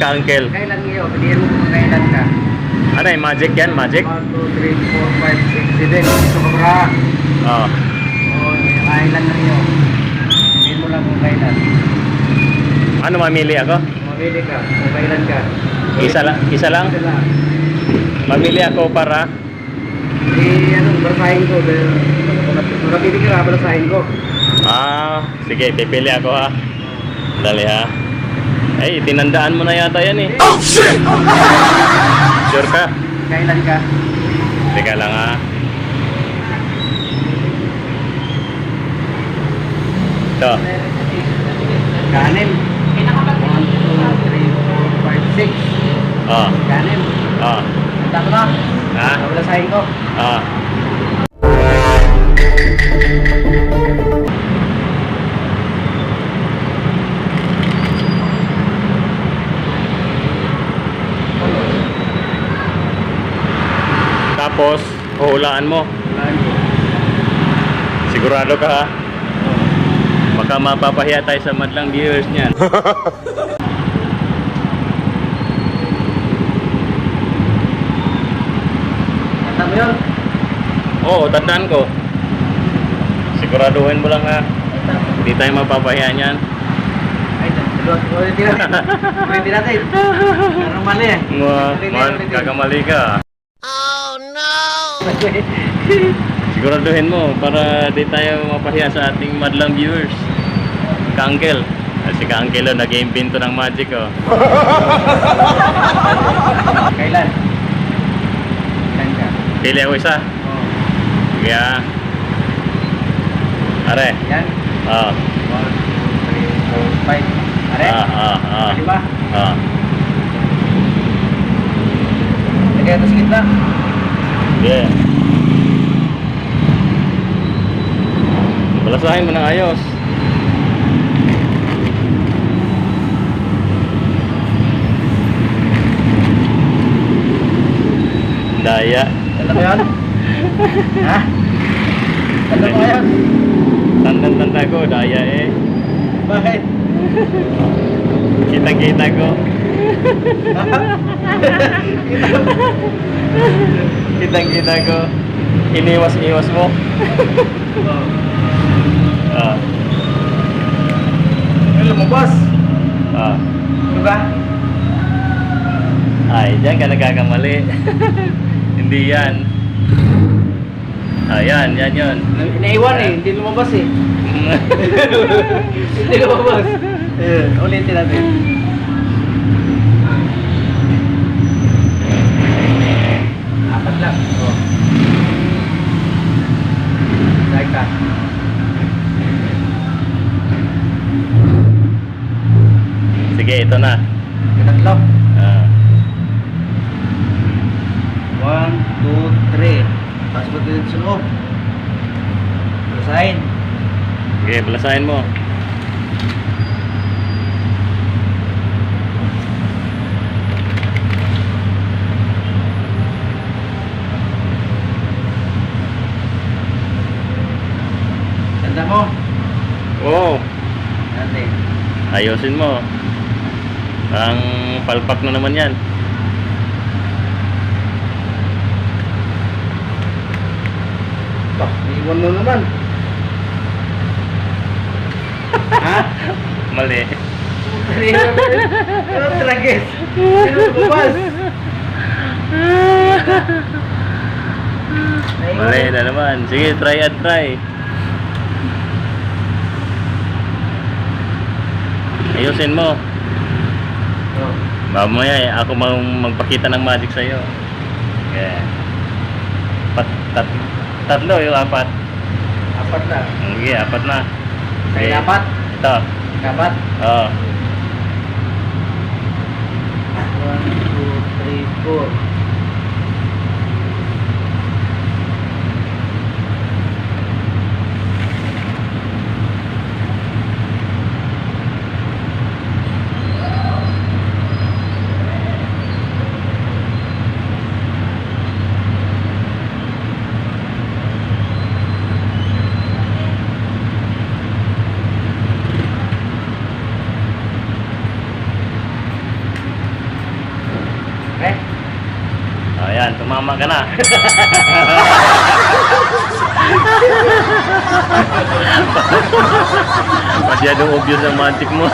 ka-uncle? Kailan ngayon? Piliin mo kung kailan ka. Ano yung magic yan? Magic? 1, 2, 3, 4, 5, 6, 7. Gusto ko ba? Oo. Oo, kailan na ngayon. Piliin mo lang kung kailan. Ano mamili ako? Mamili ka kung kailan ka. Isa lang? Isa lang? Isa lang. Mamili ako para? Balasahin ko. Kung napili ka, balasahin ko. Sige, pipili ako ha. Dali ha. Ay, tinandaan mo na yata yan eh. Oh, shit! Sure ka? Kailan ka? Teka lang ha. Ito. Kanin. 1, 2, 3, 4, 5, 6. Oh. Kanin. Oh. Punta ko na. Ha? Balasahin ko. Ah. Tapos, huhulaan mo. Sigurado ka ha? Baka mapapahiya tayo sa madlang viewers niyan. Tanda mo yun? Oo, tandaan ko. Siguraduhin mo lang ha. Hindi tayo mapapahiya niyan. Ay, ulitin natin. Ulitin natin. Parang mali eh. Kakamali ka. Siguraduhin mo para di tayo mapahiya sa ating madlang viewers. Ka-uncle. Si Ka-uncle nag-iimbento ng magic oh. Kailan? Kailan ka? Pili ako isa. Oo. Kaya are. Yan. 1, 2, 3, 4, 5. Are? Diba? Lagay ito sa gitna. Yeah. Balasahin mo ng ayos. Daya. Tanda mo yun? Ha? Tanda mo yun? Tanda ko, daya eh. Bakit? Kitang-kita ko. Kitang-kita ko. Iniwas-iwas mo. Ano lumabas? Diba? Ay, dyan ka nagkakamali. Hindi yan. Yan yun. Naiwan eh, hindi lumabas eh. Hindi lumabas. Ulitin natin. Apat lang. Like that. Sige, ito na. Tatlo. 1, 2, 3. Tapos mo dito sa loob. Basahin. Sige, balasahin mo. Tanda mo. Oo. Natin. Ayusin mo. Ang palpak na naman yan. Iwan mo naman. Ha? Mali. Pero tragis. Pero lumabas. Mali na naman. Sige, try and try. Ayusin mo. Mamaya ako magpakita ng magic sa'yo. Yeah. Tatlo yung apat. Apat na. Sige, apat na. Kaya apat? Ito. Apat? Oo. 1, 2, 3, 4. Pare? Ayan, tumama ka na. Masyadong obvious ang magic mo.